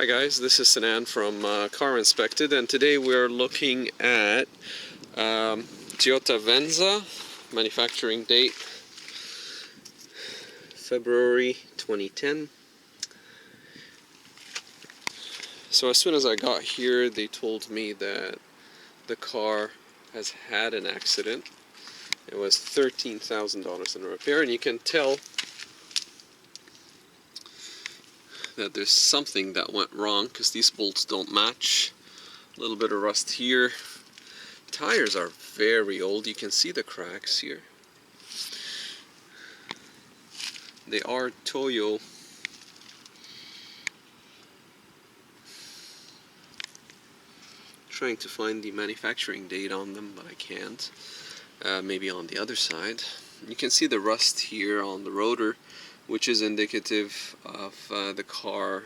Hi guys, this is Sinan from Carinspected, and today we're looking at Toyota Venza, manufacturing date February 2010. So as soon as I got here, they told me that the car has had an accident. It was $13,000 in repair, and you can tell that there's something that went wrong because these bolts don't match. A little bit of rust here. Tires are very old. You can see the cracks here. They are Toyo. Trying to find the manufacturing date on them, but I can't. Maybe on the other side. You can see the rust here on the rotor, which is indicative of the car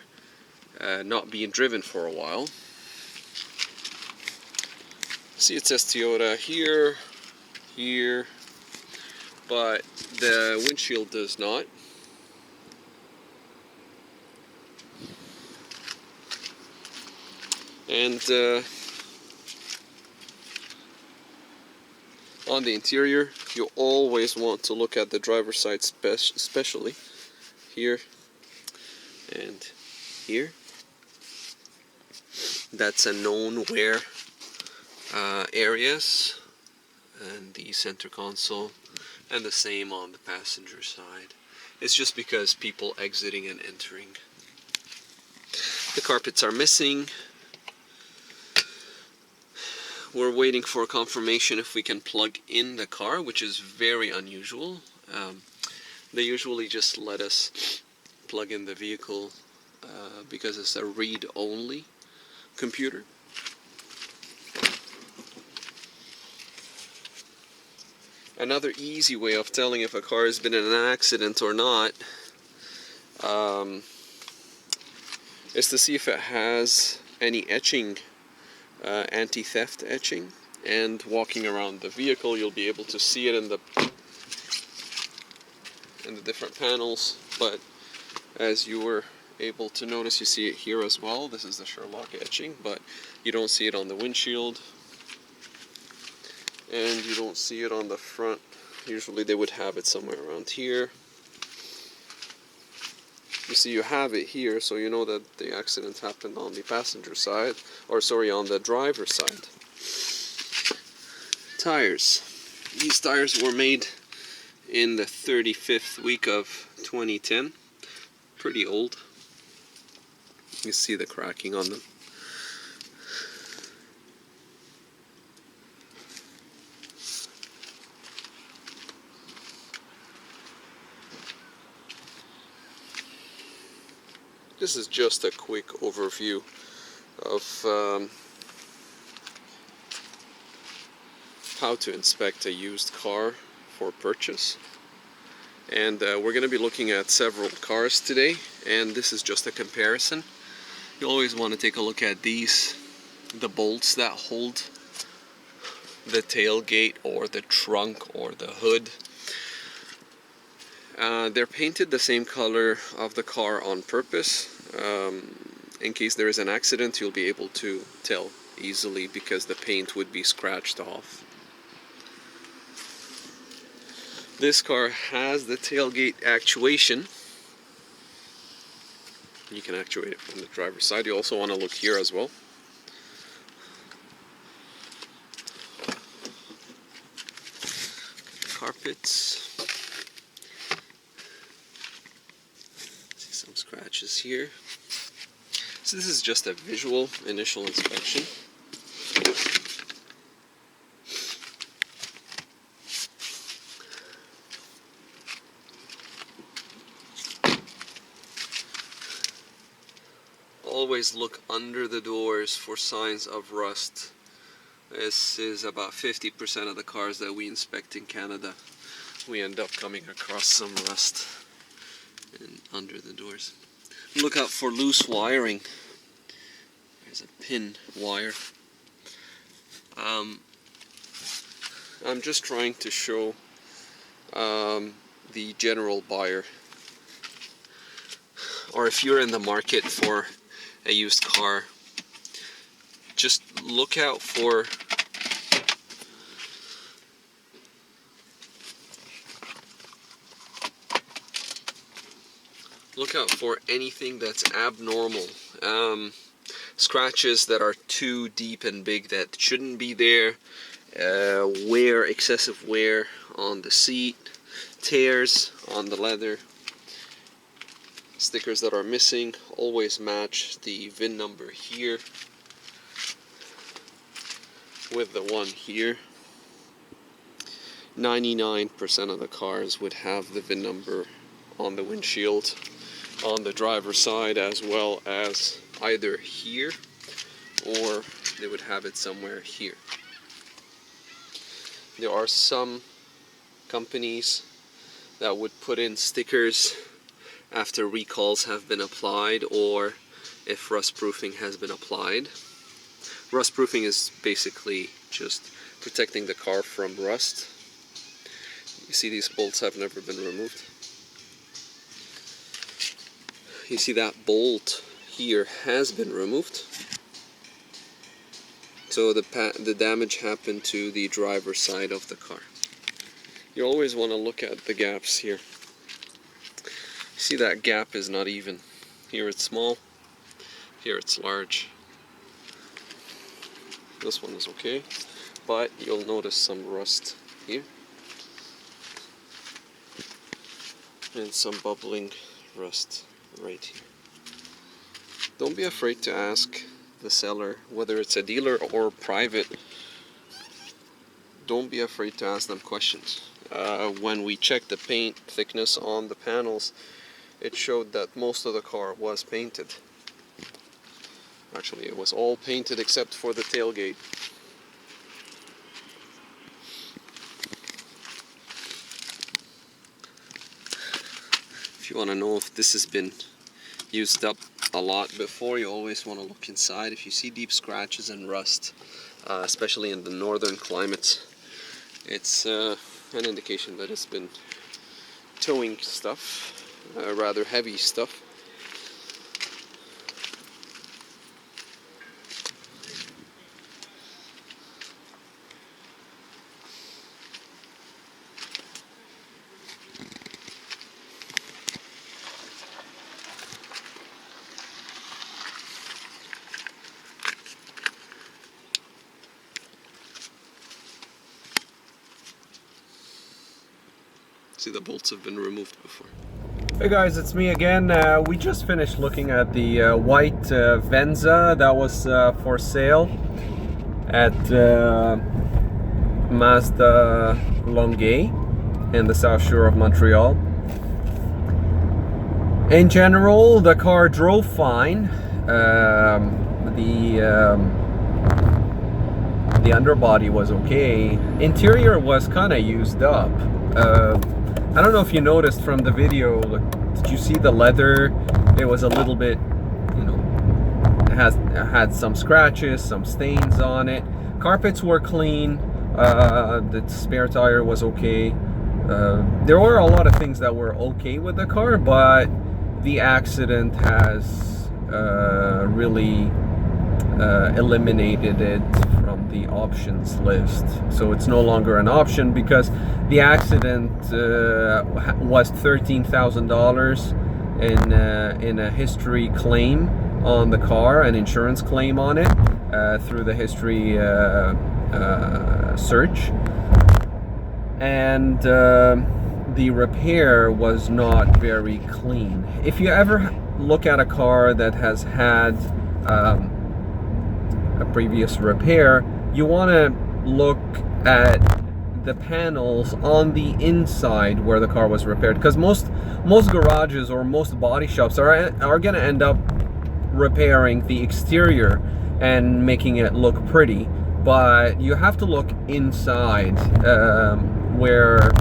not being driven for a while. See, it says Toyota here, here, but the windshield does not. And on the interior, you always want to look at the driver's side, especially here and here. That's a known wear areas, and the center console, and the same on the passenger side. It's just because people exiting and entering. The carpets are missing. We're waiting for confirmation if we can plug in the car, which is very unusual. They usually just let us plug in the vehicle because it's a read-only computer. Another easy way of telling if a car has been in an accident or not is to see if it has any etching, anti-theft etching, and walking around the vehicle you'll be able to see it in the different panels. But as you were able to notice, you see it here as well. This is the Sherlock etching, but you don't see it on the windshield, and you don't see it on the front. Usually they would have it somewhere around here. You see, you have it here, so you know that the accident happened on the passenger side, or sorry, on the driver's side. Tires. These tires were made in the 35th week of 2010. Pretty old. You see the cracking on them. This is just a quick overview of how to inspect a used car for purchase. And we're going to be looking at several cars today, and this is just a comparison. You always want to take a look at these, the bolts that hold the tailgate or the trunk or the hood. They're painted the same color of the car on purpose. In case there is an accident, you'll be able to tell easily because the paint would be scratched off. This car has the tailgate actuation. You can actuate it from the driver's side. You also want to look here as well. Carpets. See some scratches here. So this is just a visual initial inspection. Always look under the doors for signs of rust. This is about 50% of the cars that we inspect in Canada. We end up coming across some rust under the doors. Look out for loose wiring. There's a pin wire. I'm just trying to show the general buyer, or if you're in the market for a used car, just look out for anything that's abnormal. Scratches that are too deep and big that shouldn't be there, excessive wear on the seat, tears on the leather, stickers that are missing. Always match the VIN number here with the one here. 99% of the cars would have the VIN number on the windshield, on the driver's side, as well as either here or they would have it somewhere here. There are some companies that would put in stickers after recalls have been applied or if rust proofing has been applied. Rust proofing is basically just protecting the car from rust. You see these bolts have never been removed. You see that bolt here has been removed. So the damage happened to the driver's side of the car. You always want to look at the gaps here. See that gap is not even. Here it's small, here it's large. This one is okay, but you'll notice some rust here. And some bubbling rust right here. Don't be afraid to ask the seller, whether it's a dealer or private. Don't be afraid to ask them questions. When we checked the paint thickness on the panels, it showed that most of the car was painted. Actually, it was all painted except for the tailgate. If you want to know if this has been used up a lot before, you always want to look inside. If you see deep scratches and rust, especially in the northern climates, it's an indication that it's been towing stuff, rather heavy stuff. See, the bolts have been removed before. Hey guys, it's me again. We just finished looking at the white Venza that was for sale at Mazda Longueuil in the South Shore of Montreal. In general, the car drove fine. The underbody was okay. Interior was kind of used up. I don't know if you noticed from the video, did you see the leather? It was a little bit, had some scratches, some stains on it. Carpets were clean. The spare tire was okay. There were a lot of things that were okay with the car, but the accident has really eliminated it from the options list. So it's no longer an option because the accident was $13,000 in a history claim on the car, an insurance claim on it through the history search, and the repair was not very clean. If you ever look at a car that has had a previous repair, you want to look at the panels on the inside where the car was repaired, because most garages or most body shops are going to end up repairing the exterior and making it look pretty, but you have to look inside where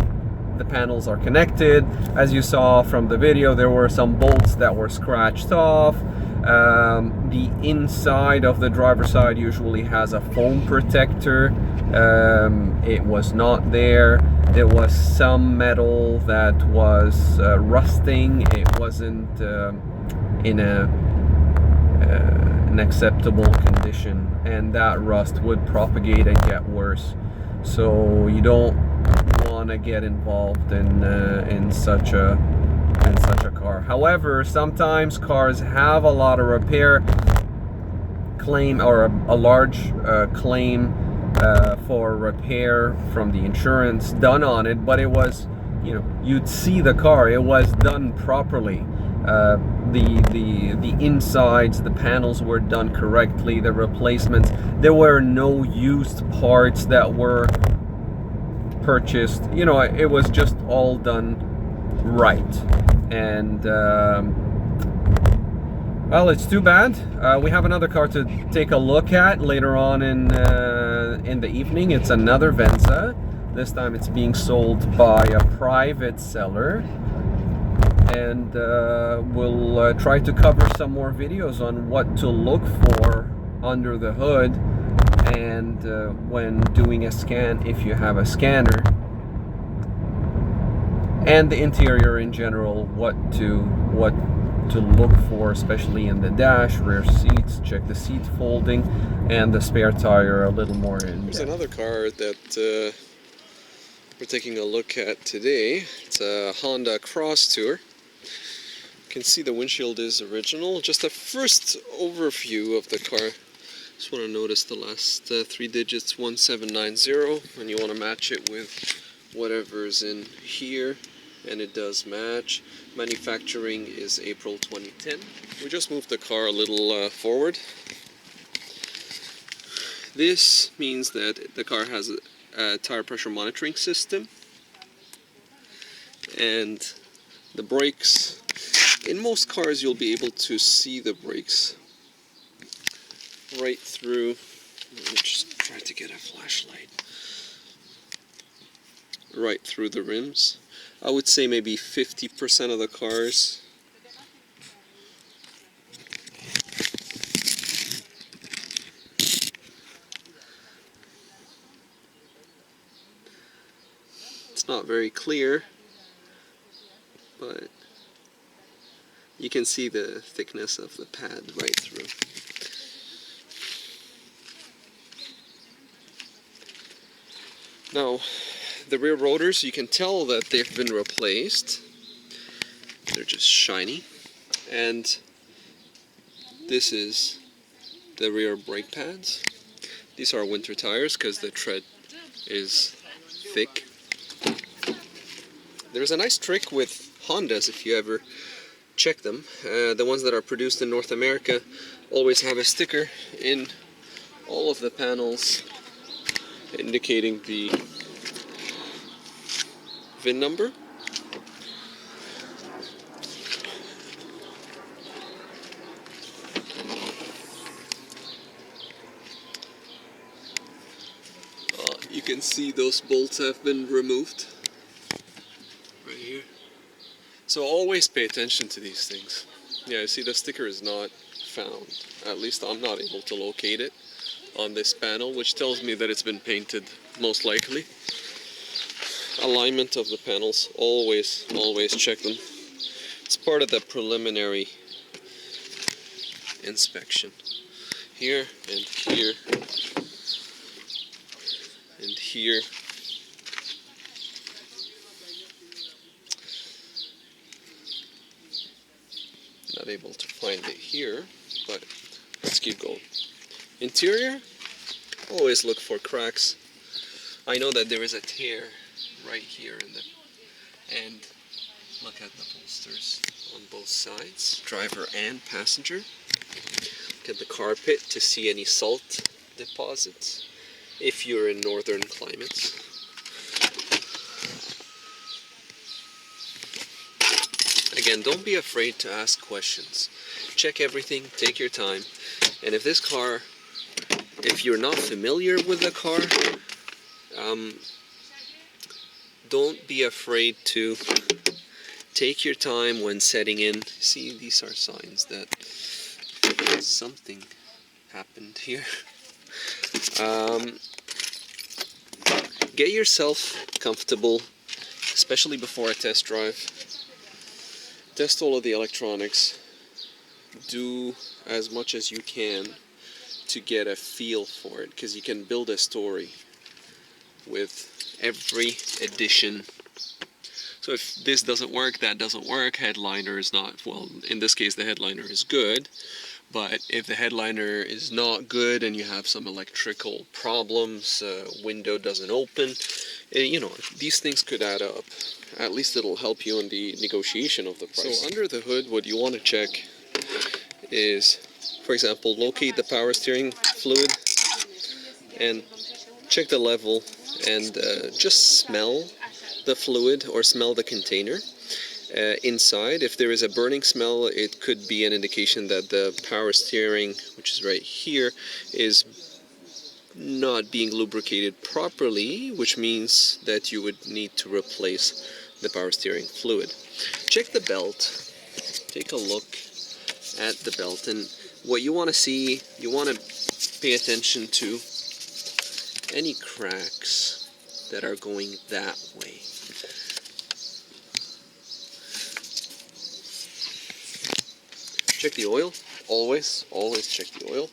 the panels are connected. As you saw from the video, there were some bolts that were scratched off. The inside of the driver's side usually has a foam protector. It was not there. There was some metal that was rusting. It wasn't in a an acceptable condition, and that rust would propagate and get worse. So you don't want to get involved in such a car. However, sometimes cars have a lot of repair claim, or a large claim for repair from the insurance done on it, but it was, you know, you'd see the car, it was done properly. The insides, the panels were done correctly, the replacements, there were no used parts that were purchased, you know, it was just all done right. And well, it's too bad. We have another car to take a look at later on in the evening. It's another Venza. This time it's being sold by a private seller. And we'll try to cover some more videos on what to look for under the hood, and when doing a scan, if you have a scanner, and the interior in general, what to look for, especially in the dash, rear seats, check the seat folding, and the spare tire a little more in depth. There's another car that we're taking a look at today. It's a Honda Crosstour. You can see the windshield is original. Just a first overview of the car. Just want to notice the last 3 digits, 1790, and you want to match it with whatever's in here, and it does match. Manufacturing is April 2010. We just moved the car a little forward. This means that the car has a tire pressure monitoring system, and the brakes, in most cars you'll be able to see the brakes right through. Let me just try to get a flashlight. Right through the rims. I would say maybe 50% of the cars. It's not very clear, but you can see the thickness of the pad right through. Now, the rear rotors, you can tell that they've been replaced. They're just shiny. And this is the rear brake pads. These are winter tires because the tread is thick. There's a nice trick with Hondas, if you ever check them. The ones that are produced in North America always have a sticker in all of the panels indicating the VIN number. You can see those bolts have been removed right here. So always pay attention to these things. Yeah, you see the sticker is not found. At least I'm not able to locate it on this panel, which tells me that it's been painted, most likely. Alignment of the panels, always check them. It's part of the preliminary inspection. Here and here and here. Not able to find it here, but let's keep going. Interior, always look for cracks. I know that there is a tear right here in the, and look at the bolsters on both sides, driver and passenger. Look at the carpet to see any salt deposits if you're in northern climates. Again, don't be afraid to ask questions. Check everything, take your time, and if this car, if you're not familiar with the car, don't be afraid to take your time when setting in. See, these are signs that something happened here. Get yourself comfortable, especially before a test drive. Test all of the electronics. do as much as you can to get a feel for it, because you can build a story with every edition. So if this doesn't work, that doesn't work, headliner is not, well, in this case the headliner is good, but if the headliner is not good and you have some electrical problems, window doesn't open, you know, these things could add up. At least it'll help you in the negotiation of the price. So under the hood, what you want to check is, for example, locate the power steering fluid and check the level, and just smell the fluid or smell the container inside. If there is a burning smell, it could be an indication that the power steering, which is right here, is not being lubricated properly, which means that you would need to replace the power steering fluid. Check the belt, take a look at the belt, and what you want to see, you want to pay attention to any cracks that are going that way. Check the oil, always check the oil.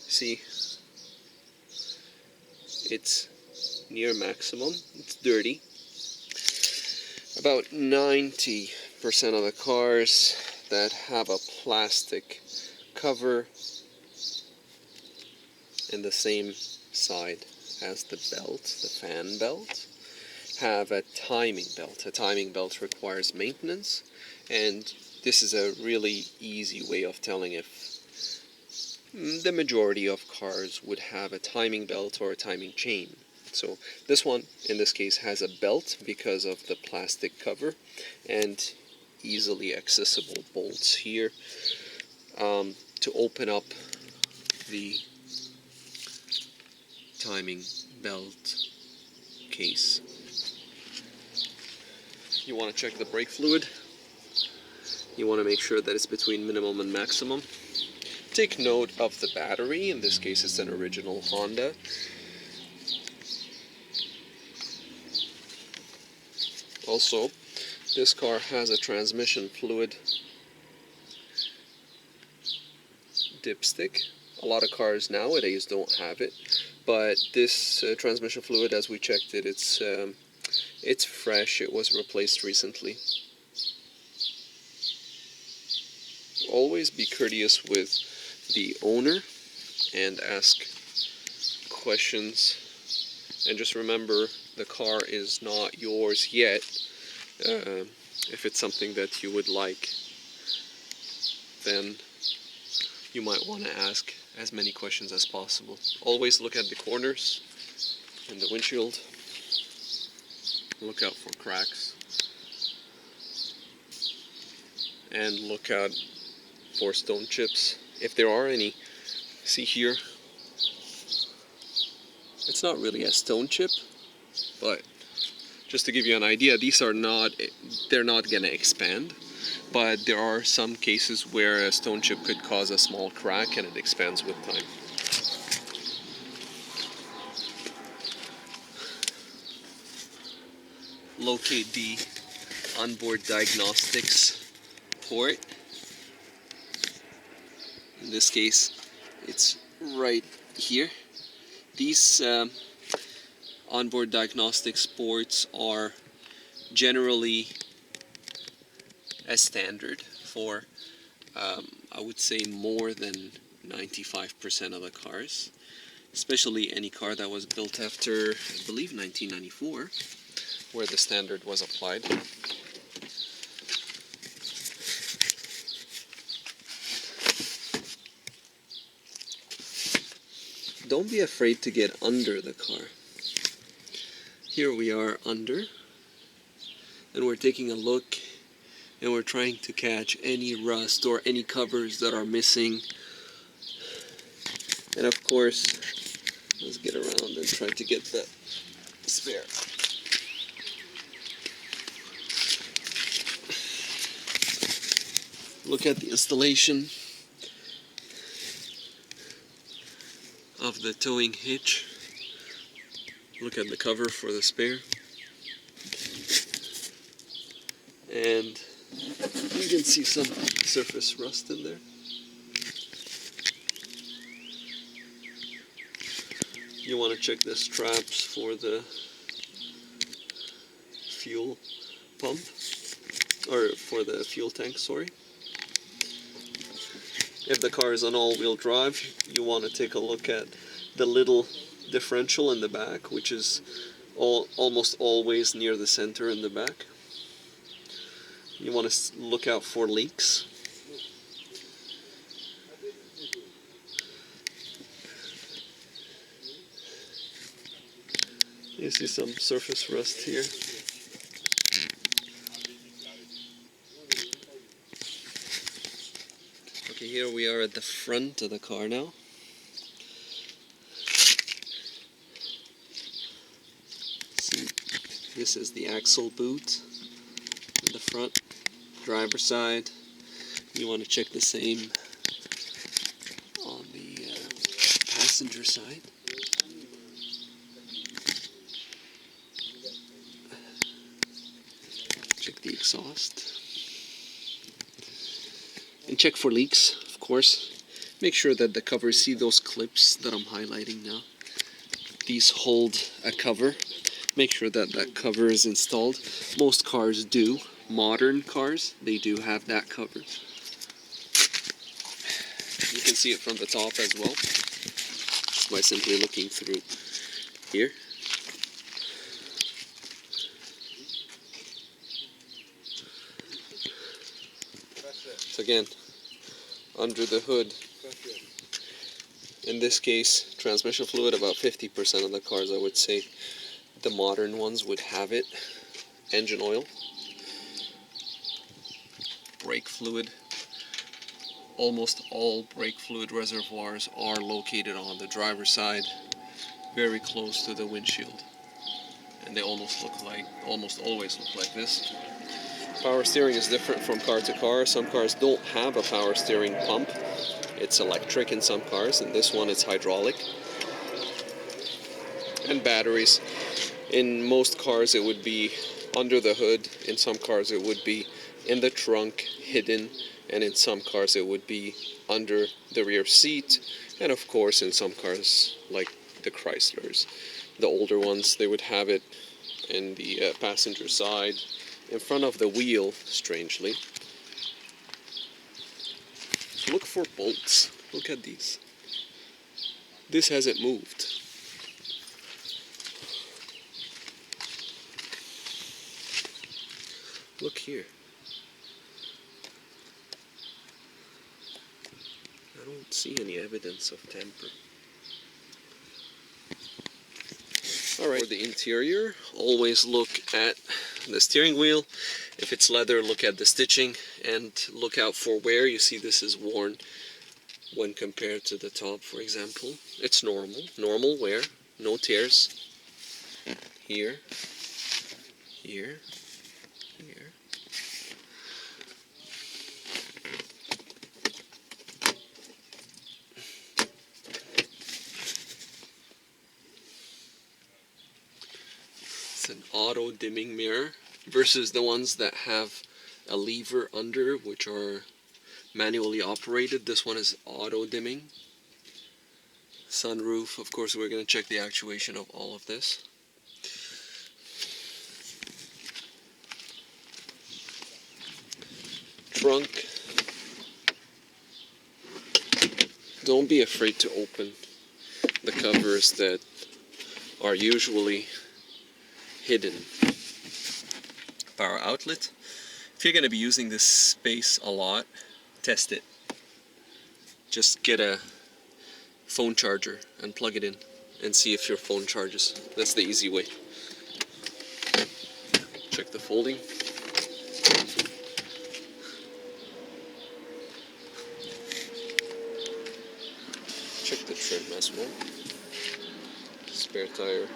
See, it's near maximum, it's dirty. About 90% of the cars that have a plastic cover in the same side as the belt, the fan belt, have a timing belt. A timing belt requires maintenance, and this is a really easy way of telling if the majority of cars would have a timing belt or a timing chain. So this one, in this case, has a belt because of the plastic cover and easily accessible bolts here to open up the timing belt case. You want to check the brake fluid. You want to make sure that it's between minimum and maximum. Take note of the battery. In this case, it's an original Honda. Also, this car has a transmission fluid dipstick. A lot of cars nowadays don't have it, but this transmission fluid, as we checked it, it's fresh. It was replaced recently. Always be courteous with the owner and ask questions, and just remember, the car is not yours yet. If it's something that you would like, then you might want to ask as many questions as possible. Always look at the corners and the windshield. Look out for cracks, and look out for stone chips if there are any. See here, it's not really a stone chip, but just to give you an idea, they're not gonna expand, but there are some cases where a stone chip could cause a small crack and it expands with time. Locate the onboard diagnostics port. In this case, it's right here. These onboard diagnostics ports are generally a standard for, I would say, more than 95% of the cars, especially any car that was built after, I believe, 1994, where the standard was applied. Don't be afraid to get under the car. Here we are under, and we're taking a look, and we're trying to catch any rust or any covers that are missing. And of course, let's get around and try to get the spare. Look at the installation of the towing hitch. Look at the cover for the spare. And You can see some surface rust in there. You want to check the straps for the fuel pump, or for the fuel tank, sorry. If the car is on all-wheel drive, you want to take a look at the little differential in the back, which is almost always near the center in the back. You want to look out for leaks. You see some surface rust here. Okay, here we are at the front of the car now. See, this is the axle boot in the front, driver's side. You want to check the same on the passenger side. Check the exhaust. And check for leaks, of course. Make sure that the covers, see those clips that I'm highlighting now? These hold a cover. Make sure that that cover is installed. Most cars do. Modern cars, they do have that cover. You can see it from the top as well, just by simply looking through here. So again, under the hood, in this case, transmission fluid, about 50% of the cars, I would say, the modern ones would have it. Engine oil, brake fluid. Almost all brake fluid reservoirs are located on the driver's side, very close to the windshield. And they almost always look like this. Power steering is different from car to car. Some cars don't have a power steering pump. It's electric in some cars, and this one is hydraulic. And batteries. In most cars it would be under the hood. In some cars it would be in the trunk, hidden. And in some cars it would be under the rear seat. And of course in some cars, like the Chryslers, the older ones, they would have it in the passenger side, in front of the wheel, strangely. Look for bolts. Look at these. This hasn't moved. Look here. I don't see any evidence of tamper. Alright, for the interior, always look at the steering wheel. If it's leather, look at the stitching and look out for wear. You see this is worn when compared to the top, for example. It's normal wear, no tears. Here, here, here. It's an auto dimming mirror versus the ones that have a lever under, which are manually operated. This one is auto dimming. Sunroof, of course, we're going to check the actuation of all of this. Trunk. Don't be afraid to open the covers that are usually hidden. Power outlet. If you're going to be using this space a lot, test it. Just get a phone charger and plug it in and see if your phone charges. That's the easy way. Check the folding. Check the trim as well. Spare tire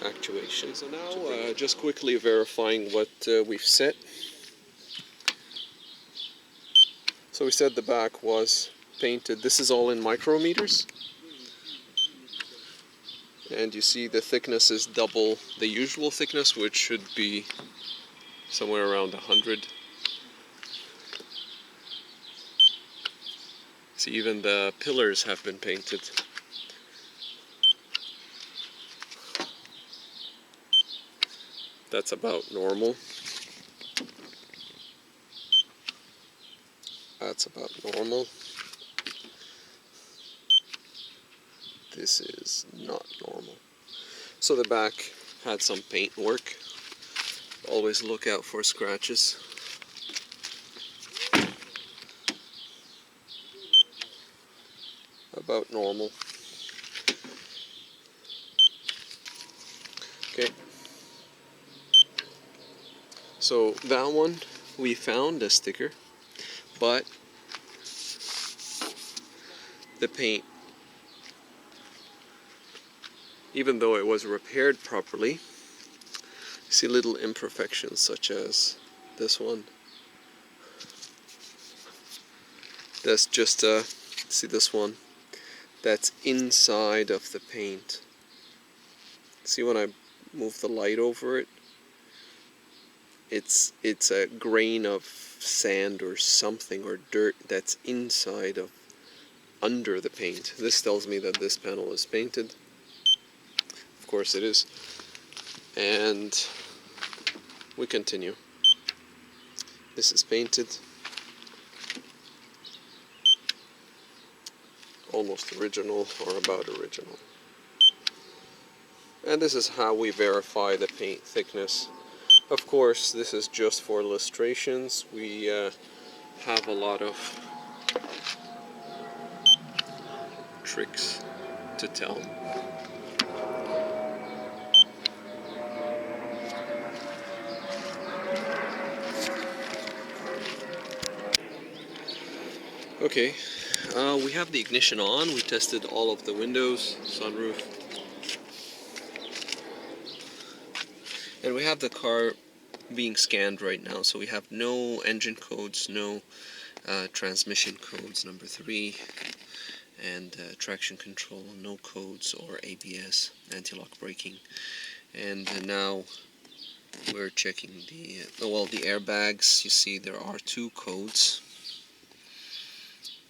actuation. So now just quickly verifying what we've set. So we said the back was painted. This is all in micrometers. And you see the thickness is double the usual thickness, which should be somewhere around 100 See, even the pillars have been painted. That's about normal. That's about normal. This is not normal. So the back had some paint work. Always look out for scratches. About normal. Okay. So that one, we found a sticker, but the paint, even though it was repaired properly, you see little imperfections such as this one. That's just see this one? That's inside of the paint. See when I move the light over it? It's a grain of sand or something or dirt that's inside of under the paint. This tells me that this panel is painted. Of course it is. And we continue. This is painted. Almost original or about original. And this is how we verify the paint thickness. Of course, this is just for illustrations. We have a lot of tricks to tell. Okay, we have the ignition on. We tested all of the windows, sunroof. And we have the car being scanned right now, so we have no engine codes, no transmission codes, number 3, and traction control, no codes or ABS, anti-lock braking. And now we're checking the airbags. You see there are 2 codes.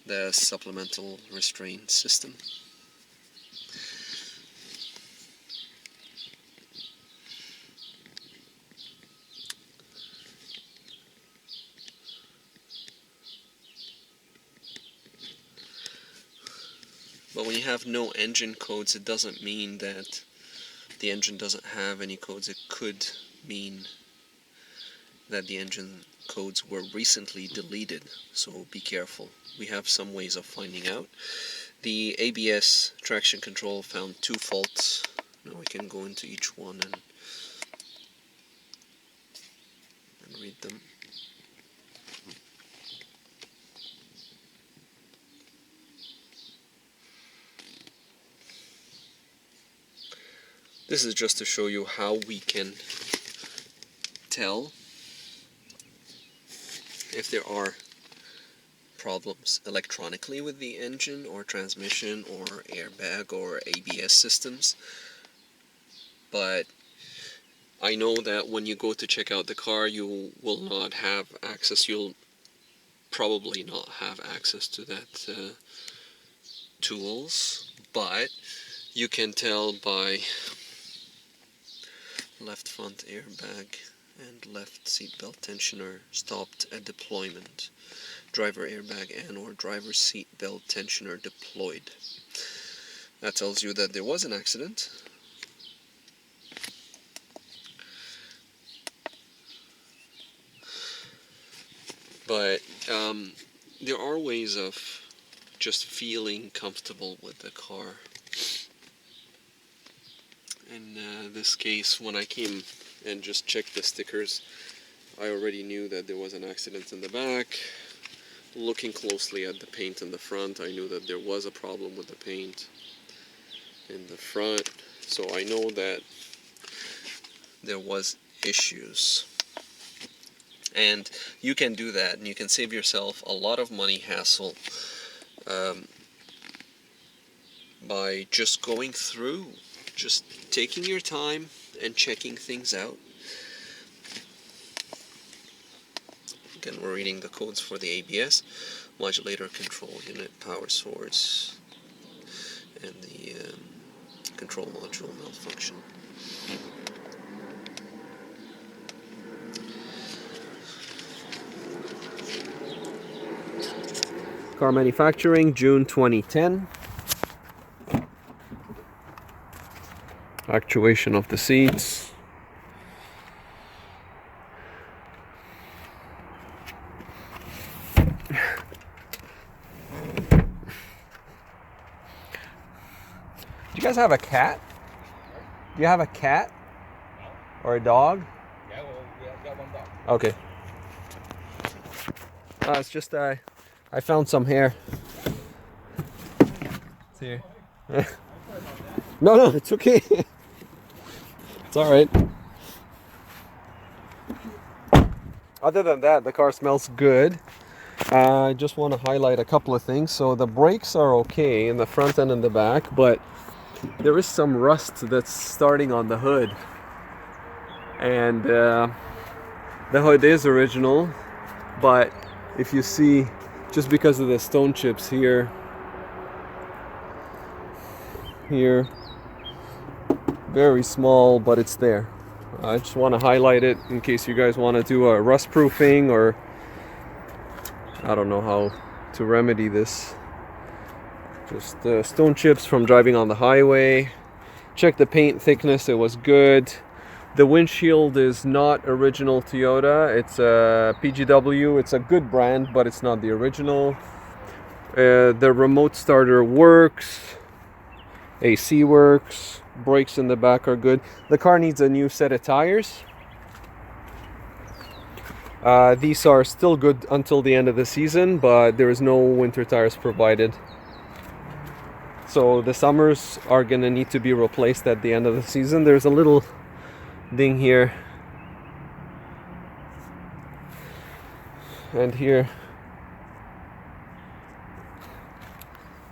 The supplemental restraint system. But when you have no engine codes, it doesn't mean that the engine doesn't have any codes. It could mean that the engine codes were recently deleted, so be careful. We have some ways of finding out. The ABS traction control found 2 faults. Now we can go into each one and read them. This is just to show you how we can tell if there are problems electronically with the engine or transmission or airbag or ABS systems. But I know that when you go to check out the car, you will not have access. You'll probably not have access to that tools, but you can tell by left front airbag and left seat belt tensioner stopped at deployment. Driver airbag and or driver seat belt tensioner deployed. That tells you that there was an accident. But there are ways of just feeling comfortable with the car. In this case, when I came and just checked the stickers, I already knew that there was an accident in the back. Looking closely at the paint in the front, I knew that there was a problem with the paint in the front. So I know that there was issues. And you can do that, and you can save yourself a lot of money hassle by just going through, just taking your time and checking things out. and we're reading the codes for the ABS, modulator control unit, power source, and the control module malfunction. Car manufacturing, June 2010. Actuation of the seats. Do you guys have a cat? Do you have a cat? Or a dog? Yeah, well, we have got one dog. Okay. It's just I found some hair. It's here. No, it's okay. It's all right. Other than that, the car smells good. I just want to highlight a couple of things. So the brakes are okay in the front and in the back, but there is some rust that's starting on the hood. And the hood is original, but if you see, just because of the stone chips here, very small, but it's there. I just want to highlight it in case you guys want to do a rust proofing, or I don't know how to remedy this. Just stone chips from driving on the highway. Check the paint thickness, it was good. The windshield is not original Toyota, it's a PGW. It's a good brand, but it's not the original. The remote starter works, AC works, brakes in the back are good. The car needs a new set of tires. These are still good until the end of the season, but there is no winter tires provided. So the summers are gonna need to be replaced at the end of the season. There's a little ding here and here.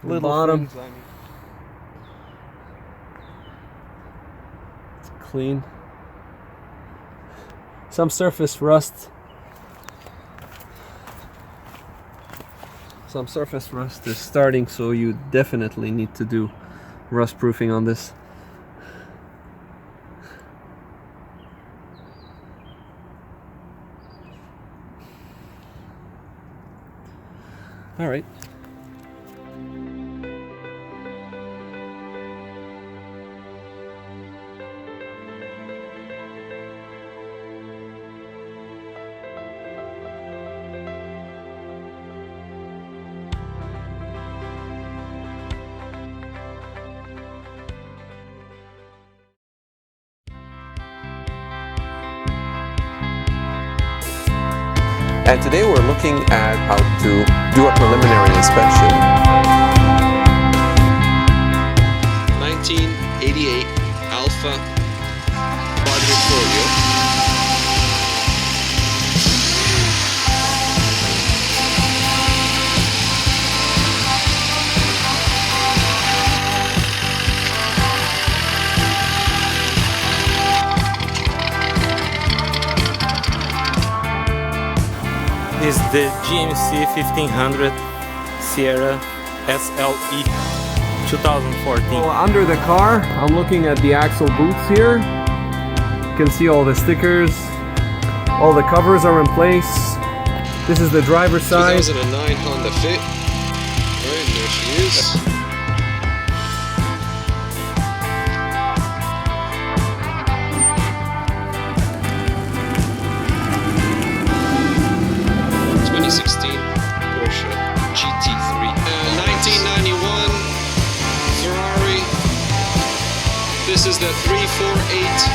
Little bottom. Things, I mean. It's clean. Some surface rust. Some surface rust is starting, so you definitely need to do rust proofing on this. All right. And today we're looking at how to do a preliminary inspection. 1988 Alpha Quadrifoglio. Is the GMC 1500 Sierra SLE 2014. So under the car, I'm looking at the axle boots here. You can see all the stickers. All the covers are in place. This is the driver's side. 2009 Honda Fit. Right, there she is. Porsche GT3. 1991 Ferrari. This is the 348